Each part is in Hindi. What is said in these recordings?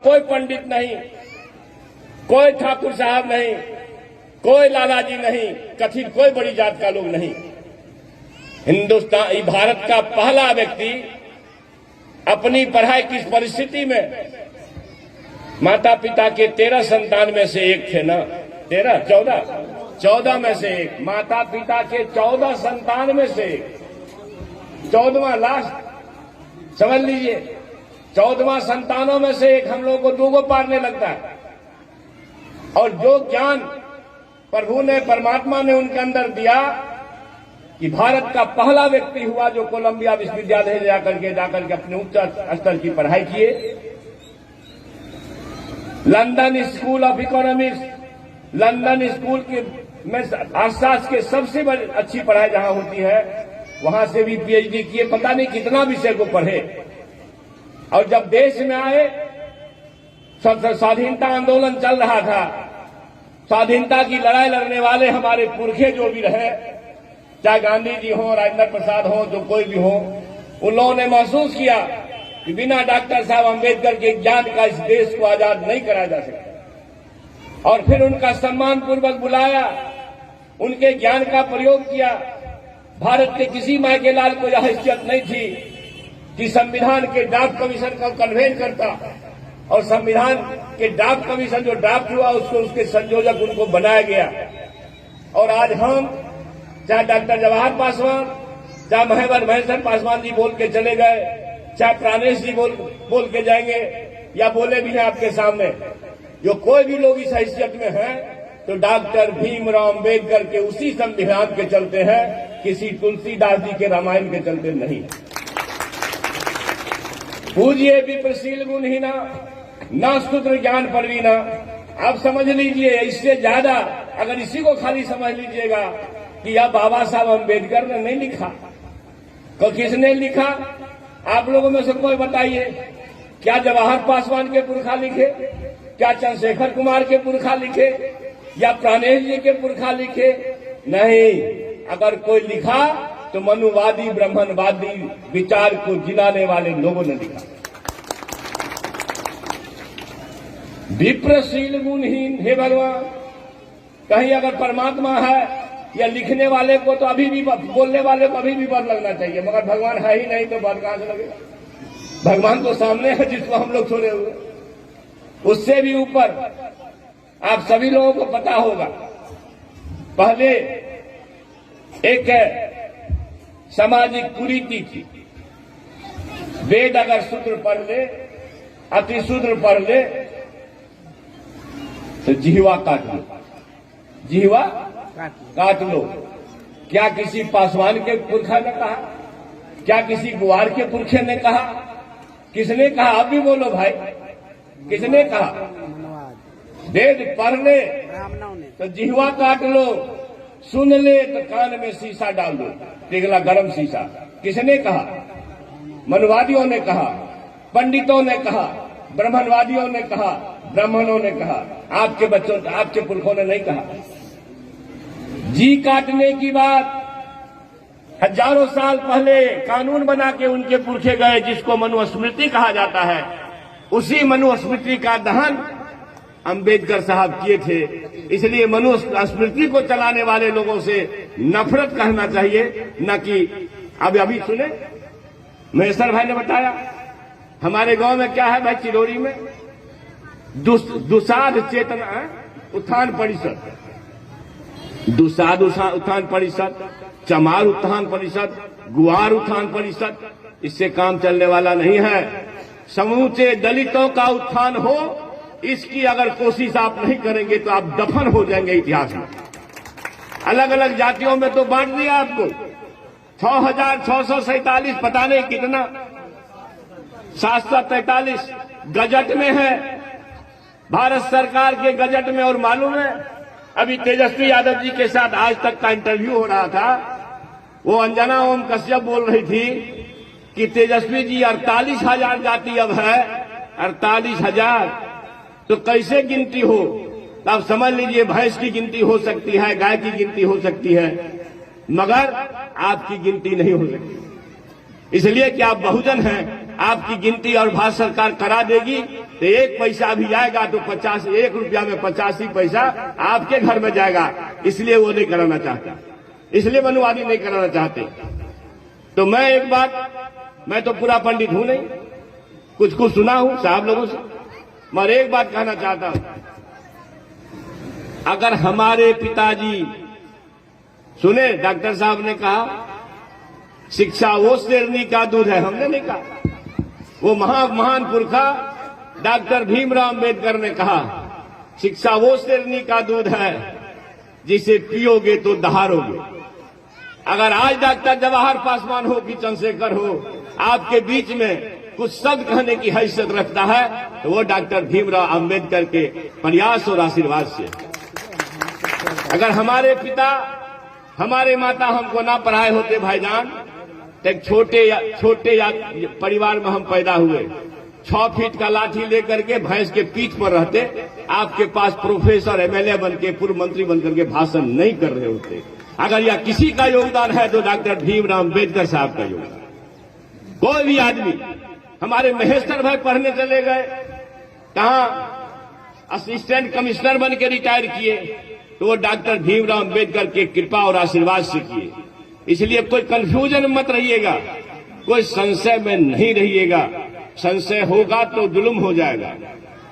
कोई पंडित नहीं, कोई ठाकुर साहब नहीं, कोई लालाजी नहीं, कथित कोई बड़ी जात का लोग नहीं। हिंदुस्तान भारत का पहला व्यक्ति अपनी पढ़ाई किस परिस्थिति में, माता पिता के 13 संतान में से एक थे ना, 14 में से एक, माता पिता के 14 संतान में से 14वां लास्ट, समझ लीजिए 14वां संतानों में से एक हम लोगों को दूगो पारने लगता है। और जो ज्ञान प्रभु ने, परमात्मा ने उनके अंदर दिया कि भारत का पहला व्यक्ति हुआ जो कोलंबिया विश्वविद्यालय जाकर के अपने उच्च स्तर की पढ़ाई किए। London school of economics, London school के में आसपास के सबसे बड़ी अच्छी पढ़ाई जहां होती है, वहां से भी पीएचडी किए, पता नहीं कितना विषय को पढ़े। और जब देश में आए, स्वाधीनता आंदोलन चल रहा था, स्वाधीनता की लड़ाई लड़ने वाले हमारे पुरखे जो भी रहे, चाहे गांधी जी हो, राजेंद्र प्रसाद हो, जो कोई भी हो, उन लोगों ने महसूस किया कि बिना डॉक्टर साहब अम्बेडकर के ज्ञान का इस देश को आजाद नहीं कराया जा सकता। और फिर उनका सम्मान पूर्वक बुलाया, उनके ज्ञान का प्रयोग किया। भारत के किसी माँ के लाल को यह हैसियत नहीं थी कि संविधान के ड्राफ्ट कमीशन को कन्वेन करता, और संविधान के ड्राफ्ट कमीशन जो ड्राफ्ट हुआ उसको, उसके संयोजक उनको बनाया गया। और आज हम, चाहे डॉक्टर जवाहर पासवान, चाहे महेश्वर पासवान जी बोल के चले गए, चाहे प्राणेश जी बोल के जाएंगे, या बोले भी हैं आपके सामने, जो कोई भी लोग इस हैसियत में हैं तो डॉक्टर भीमराव अम्बेडकर के उसी संविधान के चलते हैं, किसी तुलसीदास जी के रामायण के चलते नहीं। पूज्य विप्रशील गुणहीना न शूद्र ज्ञान परवीना। आप समझ लीजिए, इससे ज्यादा अगर इसी को खाली समझ लीजिएगा कि यह बाबा साहब अम्बेडकर ने नहीं लिखा, तो किसने लिखा? आप लोगों में से कोई बताइए, क्या जवाहर पासवान के पुरखा लिखे, क्या चंद्रशेखर कुमार के पुरखा लिखे, या प्राणेश जी के पुरखा लिखे? नहीं। अगर कोई लिखा तो मनुवादी ब्राह्मणवादी विचार को जिलाने वाले लोगों ने लिखा। विप्रशील गुणहीन, हे भगवान, कहीं अगर परमात्मा है या लिखने वाले को तो अभी भी, बोलने वाले को अभी भी बर लगना चाहिए, मगर भगवान है ही नहीं तो बात कहां से लगेगा? भगवान तो सामने है जिसको हम लोग छोड़े हुए। उससे भी ऊपर आप सभी लोगों को पता होगा, पहले एक सामाजिक कुरीति थी, वेद अगर शूद्र पढ़ ले, अति शूद्र पढ़ ले तो जिह्वा काट लो, जिह्वा काट लो। क्या किसी पासवान के पुरखा ने कहा? क्या किसी गुआर के पुरखे ने कहा? किसने कहा? आप भी बोलो भाई, किसने कहा? वेद पढ़ ले तो जिह्वा काट लो, सुन ले तो कान में शीशा डाल दो, पिघला गरम शीशा। किसने कहा? मनुवादियों ने कहा, पंडितों ने कहा, ब्राह्मणवादियों ने कहा, ब्राह्मणों ने कहा। आपके बच्चों, आपके पुरखों ने नहीं कहा। जी काटने की बात हजारों साल पहले कानून बना के उनके पुरखे गए, जिसको मनुस्मृति कहा जाता है। उसी मनुस्मृति का दहन अम्बेडकर साहब किए थे। इसलिए मनुस्मृति को चलाने वाले लोगों से नफरत करना चाहिए, न कि अभी सुने महेश्वर भाई ने बताया हमारे गांव में क्या है भाई, चिरौरी में दुसाध चेतना उत्थान परिषद, दुसाध उत्थान परिषद, चमार उत्थान परिषद, गुआर उत्थान परिषद, इससे काम चलने वाला नहीं है। समूचे दलितों का उत्थान हो, इसकी अगर कोशिश आप नहीं करेंगे तो आप दफन हो जाएंगे इतिहास में। अलग अलग जातियों में तो बांट दिया आपको, 6,647 पता नहीं कितना, 743 गजट में है, भारत सरकार के गजट में। और मालूम है, अभी तेजस्वी यादव जी के साथ आज तक का इंटरव्यू हो रहा था, वो अंजना ओम कश्यप बोल रही थी कि तेजस्वी जी 48,000 जाति अब है, 48,000 तो कैसे गिनती हो? तो आप समझ लीजिए, भैंस की गिनती हो सकती है, गाय की गिनती हो सकती है, मगर आपकी गिनती नहीं हो सकती। इसलिए कि आप बहुजन हैं, आपकी गिनती और भारत सरकार करा देगी तो 1 पैसा भी आएगा तो 1 रुपया में 85 पैसा आपके घर में जाएगा। इसलिए वो नहीं कराना चाहता, इसलिए मनुवादी नहीं कराना चाहते। तो मैं एक बात, मैं तो पूरा पंडित हूं नहीं, कुछ कुछ सुना हूं साहब लोगों से, मगर एक बात कहना चाहता हूं, अगर हमारे पिताजी सुने, डॉक्टर साहब ने कहा शिक्षा वो शेरनी का दूध है, हमने नहीं कहा, वो महान पुरखा डॉक्टर भीमराव अम्बेडकर ने कहा शिक्षा वो शेरनी का दूध है जिसे पियोगे तो दहाड़ोगे। अगर आज डॉक्टर जवाहर पासवान हो कि चंद्रशेखर हो आपके बीच में कुछ शब्द कहने की हैसियत रखता है तो वो डॉक्टर भीमराव अम्बेडकर के प्रयास और आशीर्वाद से। अगर हमारे पिता हमारे माता हमको ना पढ़ाए होते भाईजान, तो एक छोटे परिवार में हम पैदा हुए, 6 फीट का लाठी लेकर के भैंस के पीठ पर रहते, आपके पास प्रोफेसर एमएलए बन के पूर्व मंत्री बनकर के भाषण नहीं कर रहे होते। अगर यह किसी का योगदान है तो डॉक्टर भीमराव अम्बेडकर साहब का योगदान। कोई भी आदमी, हमारे महेश्वर भाई पढ़ने चले गए, कहां असिस्टेंट कमिश्नर बन के रिटायर किए, तो वो डॉक्टर भीमराव अम्बेडकर के कृपा और आशीर्वाद से किए। इसलिए कोई कंफ्यूजन में मत रहिएगा, कोई संशय में नहीं रहिएगा। संशय होगा तो जुल्म हो जाएगा,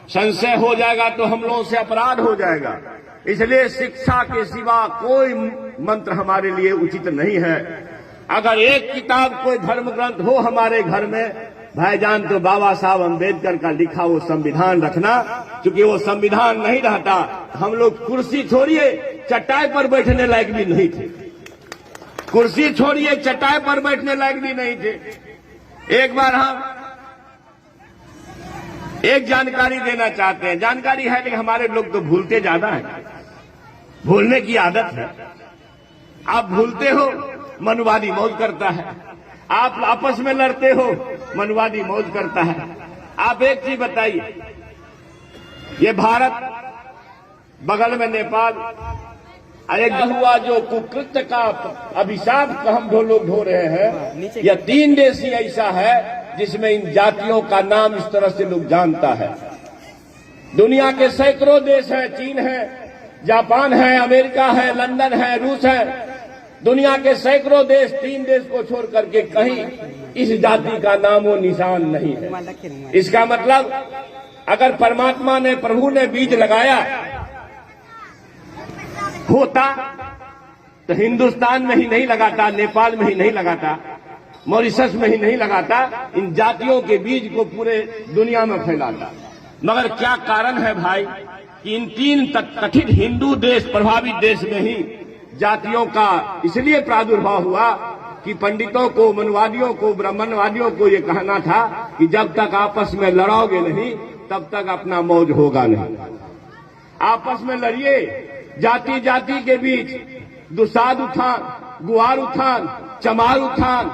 संशय हो जाएगा तो हम लोगों से अपराध हो जाएगा। इसलिए शिक्षा के सिवा कोई मंत्र हमारे लिए उचित नहीं है। अगर एक किताब कोई धर्म ग्रंथ हो हमारे घर में भाईजान, तो बाबा साहब अम्बेडकर का लिखा वो संविधान रखना, क्योंकि वो संविधान नहीं रहता हम लोग कुर्सी छोड़िए चटाई पर बैठने लायक भी नहीं थे, कुर्सी छोड़िए चटाई पर बैठने लायक भी नहीं थे। एक बार हम एक जानकारी देना चाहते हैं, जानकारी है लेकिन हमारे लोग तो भूलते ज्यादा हैं, भूलने की आदत है। आप भूलते हो, मनुवादी मौज करता है, आप आपस में लड़ते हो, मनुवादी मौज करता है। आप एक चीज बताइए, ये भारत, बगल में नेपाल, एक हुआ जो कुकृत्य का अभिशाप का हम लोग ढो रहे हैं, यह 3 देश ही ऐसा है जिसमें इन जातियों का नाम इस तरह से लोग जानता है। दुनिया के सैकड़ों देश हैं, चीन है, जापान है, अमेरिका है, लंदन है, रूस है, दुनिया के सैकड़ों देश, 3 देश को छोड़ करके कहीं इस जाति का नामो निशान नहीं है। इसका मतलब अगर परमात्मा ने, प्रभु ने बीज लगाया होता तो हिंदुस्तान में ही नहीं लगाता, नेपाल में ही नहीं लगाता, मॉरिशस में ही नहीं लगाता, इन जातियों के बीज को पूरे दुनिया में फैलाता। मगर क्या कारण है भाई कि इन 3 कथित हिंदू देश, प्रभावित देश में ही जातियों का इसलिए प्रादुर्भाव हुआ कि पंडितों को, मनुवादियों को, ब्राह्मणवादियों को ये कहना था कि जब तक आपस में लड़ोगे नहीं तब तक अपना मौज होगा नहीं। आपस में लड़िए, जाति जाति के बीच दुसाद उठान, गुआर उठान, चमार उठान,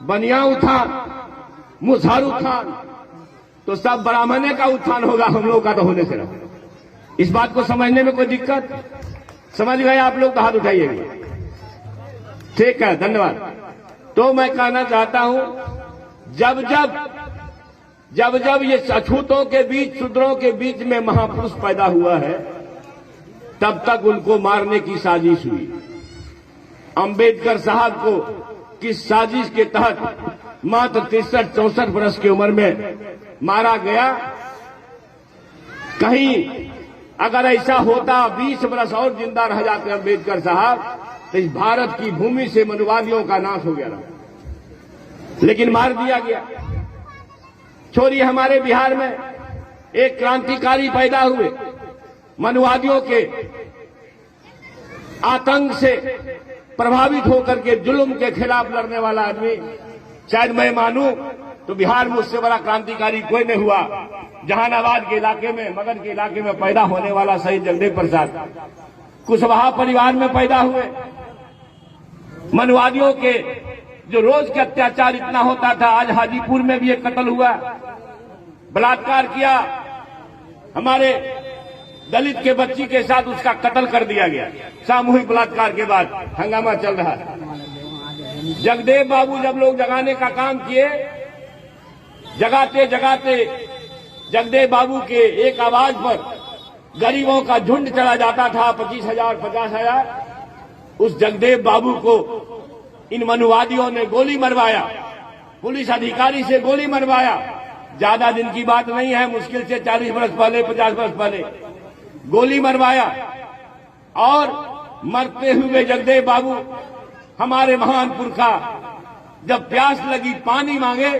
बनिया उठान, मुसहर उठान, तो सब ब्राह्मणे का उत्थान होगा, हम लोग का तो होने से रहा। इस बात को समझने में कोई दिक्कत? समझ गए आप लोग तो हाथ उठाइएगा। ठीक है, धन्यवाद। तो मैं कहना चाहता हूं, जब जब ये अछूतों के बीच, शूद्रों के बीच में महापुरुष पैदा हुआ है, तब तक उनको मारने की साजिश हुई। अंबेडकर साहब को किस साजिश के तहत मात्र 63-64 वर्ष की उम्र में मारा गया? कहीं अगर ऐसा होता 20 वर्ष और जिंदा रह जाते अंबेडकर साहब, तो इस भारत की भूमि से मनुवादियों का नाश हो गया था, लेकिन मार दिया गया। छोड़िए, हमारे बिहार में एक क्रांतिकारी पैदा हुए, मनुवादियों के आतंक से प्रभावित होकर के जुल्म के खिलाफ लड़ने वाला आदमी, शायद मैं मानूं तो बिहार में उससे बड़ा क्रांतिकारी कोई नहीं हुआ। जहानाबाद के इलाके में, मगध के इलाके में पैदा होने वाला शहीद जगदेव प्रसाद कुशवाहा परिवार में पैदा हुए। मनुवादियों के जो रोज के अत्याचार इतना होता था, आज हाजीपुर में भी एक कत्ल हुआ, बलात्कार किया, हमारे दलित के बच्ची के साथ उसका कत्ल कर दिया गया। सामूहिक बलात्कार के बाद हंगामा चल रहा है। जगदेव बाबू जब लोग जगाने का काम किए, जगाते जगाते जगदेव बाबू के एक आवाज पर गरीबों का झुंड चला जाता था, 25,000 50,000। उस जगदेव बाबू को इन मनुवादियों ने गोली मरवाया, पुलिस अधिकारी से गोली मरवाया। ज्यादा दिन की बात नहीं है, मुश्किल से 40 वर्ष पहले 50 वर्ष पहले गोली मरवाया। और मरते हुए जगदेव बाबू हमारे महान पुरखा जब प्यास लगी पानी मांगे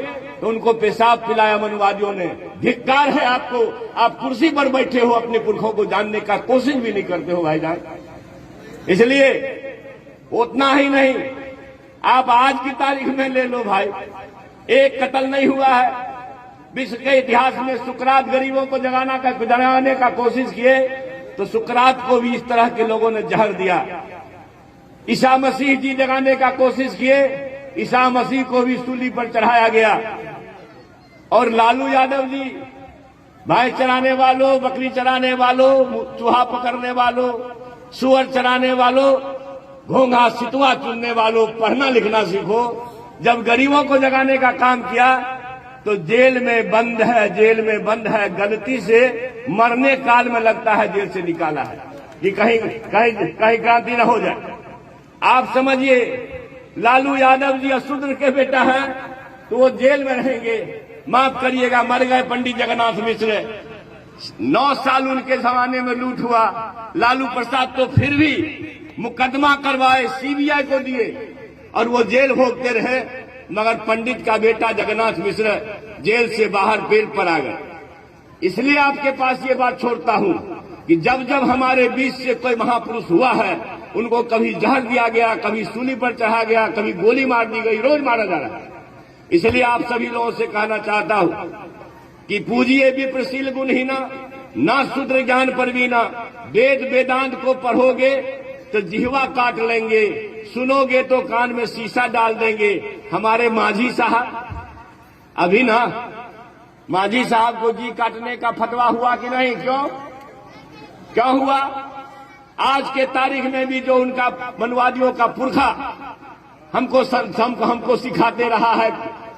तो उनको पेशाब पिलाया मनुवादियों ने। धिक्कार है आपको, आप कुर्सी पर बैठे हो, अपने पुरखों को जानने का कोशिश भी नहीं करते हो भाईजान। इसलिए उतना ही नहीं, आप आज की तारीख में ले लो भाई, एक कत्ल नहीं हुआ है। विश्व के इतिहास में सुकरात गरीबों को जगाने का कोशिश किए तो सुकरात को भी इस तरह के लोगों ने जहर दिया। ईसा मसीह जी जगाने का कोशिश किए, ईसा मसीह को भी सूली पर चढ़ाया गया। और लालू यादव जी, भैंस चराने वालों, बकरी चराने वालों, चूहा पकड़ने वालों, सुअर चराने वालों, घोंघा सितुआ चुनने वालों, पढ़ना लिखना सीखो। जब गरीबों को जगाने का काम किया तो जेल में बंद है, जेल में बंद है, गलती से मरने काल में लगता है जेल से निकाला है कि कहीं कहीं कहीं क्रांति न हो जाए। आप समझिए, लालू यादव जी अशूद्र के बेटा हैं तो वो जेल में रहेंगे। माफ करिएगा, मर गए पंडित जगन्नाथ मिश्र, 9 साल उनके जमाने में लूट हुआ। लालू प्रसाद तो फिर भी मुकदमा करवाए, सीबीआई को दिए और वो जेल भोगते रहे। मगर पंडित का बेटा जगन्नाथ मिश्र जेल से बाहर बेल पर आ गए। इसलिए आपके पास ये बात छोड़ता हूं कि जब जब हमारे बीच से कोई महापुरुष हुआ है, उनको कभी जहर दिया गया, कभी सूली पर चढ़ा गया, कभी गोली मार दी गई, रोज मारा जा रहा है। इसलिए आप सभी लोगों से कहना चाहता हूं कि पूजिए विप्रशील गुणहीना, ना शूद्र ज्ञान परवीना। वेद वेदांत को पढ़ोगे तो जिह्वा काट लेंगे, सुनोगे तो कान में शीशा डाल देंगे। हमारे माझी साहब, अभी ना माझी साहब को जी काटने का फतवा हुआ कि नहीं? क्यों हुआ? आज के तारीख में भी जो उनका मनवादियों का पुरखा हमको सिखाते रहा है,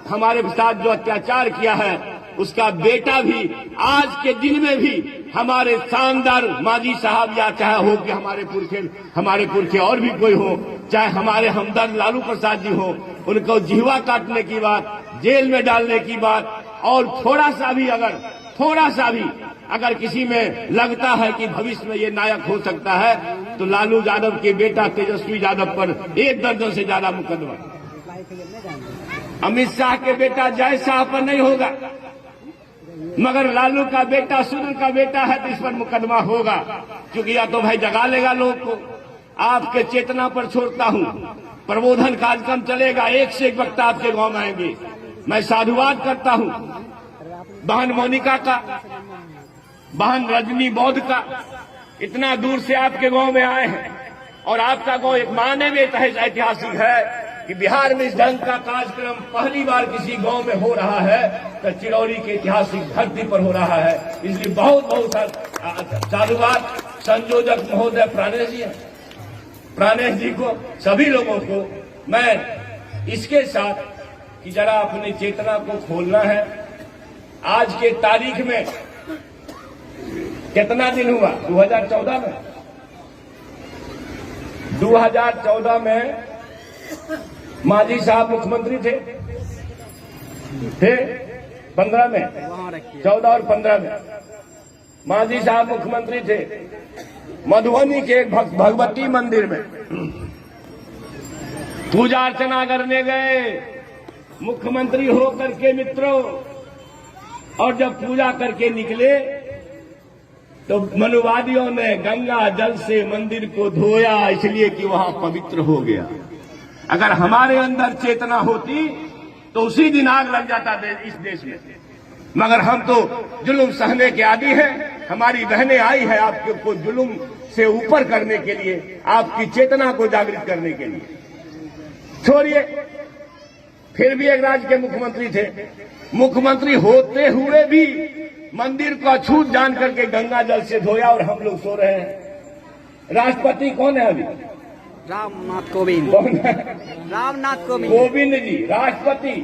हमारे साथ जो अत्याचार किया है, उसका बेटा भी आज के दिन में भी हमारे शानदार माजी साहब, या चाहे हो कि हमारे पुरखे और भी कोई हो, चाहे हमारे हमदर्द लालू प्रसाद जी हो, उनको जिह्वा काटने की बात, जेल में डालने की बात, और थोड़ा सा भी अगर किसी में लगता है कि भविष्य में ये नायक हो सकता है तो लालू यादव के बेटा तेजस्वी यादव पर 1 दर्जन से ज्यादा मुकदमा। अमित शाह के बेटा जय शाह पर नहीं होगा, मगर लालू का बेटा, शूद्र का बेटा है तो इस पर मुकदमा होगा। क्योंकि या तो भाई जगा लेगा लोग को। आपके चेतना पर छोड़ता हूं, प्रबोधन कार्यक्रम चलेगा, एक से एक वक्ता आपके गांव में आएंगे। मैं साधुवाद करता हूं बहन मोनिका का, बहन रजनी बौद्ध का, इतना दूर से आपके गांव में आए हैं। और आपका गांव एक माने में ऐतिहासिक है कि बिहार में इस ढंग का कार्यक्रम पहली बार किसी गांव में हो रहा है तो चिरौरी के ऐतिहासिक धरती पर हो रहा है। इसलिए बहुत बहुत साधुवाद संयोजक महोदय प्राणेश जी को, सभी लोगों को। मैं इसके साथ कि जरा अपनी चेतना को खोलना है। आज के तारीख में कितना दिन हुआ? 2014 में मांझी साहब मुख्यमंत्री थे 15 में, 14 और 15 में मांझी साहब मुख्यमंत्री थे। मधुबनी के एक भगवती मंदिर में पूजा अर्चना करने गए मुख्यमंत्री होकर के मित्रों, और जब पूजा करके निकले तो मनुवादियों ने गंगा जल से मंदिर को धोया, इसलिए कि वहां पवित्र हो गया। अगर हमारे अंदर चेतना होती तो उसी दिन आग लग जाता इस देश में। मगर हम तो जुल्म सहने के आदी हैं। हमारी बहनें आई है आपको जुल्म से ऊपर करने के लिए, आपकी चेतना को जागृत करने के लिए। छोड़िए, फिर भी एक राज्य के मुख्यमंत्री थे, मुख्यमंत्री होते हुए भी मंदिर को अछूत जान करके गंगा जल से धोया, और हम लोग सो रहे हैं। राष्ट्रपति कौन है अभी? रामनाथ कोविंद। कौन है? रामनाथ कोविंद। कोविंद जी राष्ट्रपति।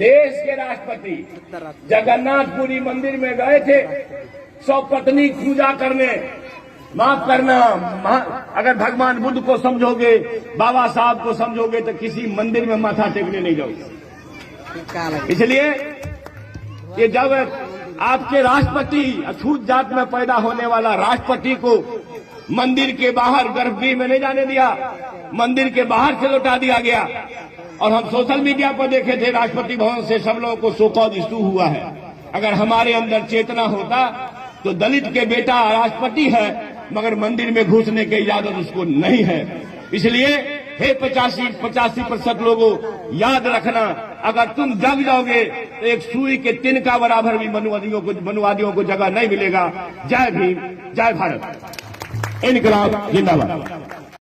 देश के राष्ट्रपति जगन्नाथपुरी मंदिर में गए थे सौपत्नी पूजा करने। माफ करना, अगर भगवान बुद्ध को समझोगे, बाबा साहब को समझोगे तो किसी मंदिर में माथा टेकने नहीं जाओगे। इसलिए कि जब आपके राष्ट्रपति अछूत जात में पैदा होने वाला राष्ट्रपति को मंदिर के बाहर गर्भगृह में नहीं जाने दिया, मंदिर के बाहर से लौटा दिया गया। और हम सोशल मीडिया पर देखे थे राष्ट्रपति भवन से सब लोगों को शोकॉज इशू हुआ है। अगर हमारे अंदर चेतना होता तो दलित के बेटा राष्ट्रपति है मगर मंदिर में घुसने की इजाजत उसको नहीं है। इसलिए हे 85% लोगों, याद रखना, अगर तुम जग जाओगे तो एक सुई के तिनका बराबर भी मनुवादियों को जगह नहीं मिलेगा। जय भीम, जय भारत, इनकलाब जिंदाबाद।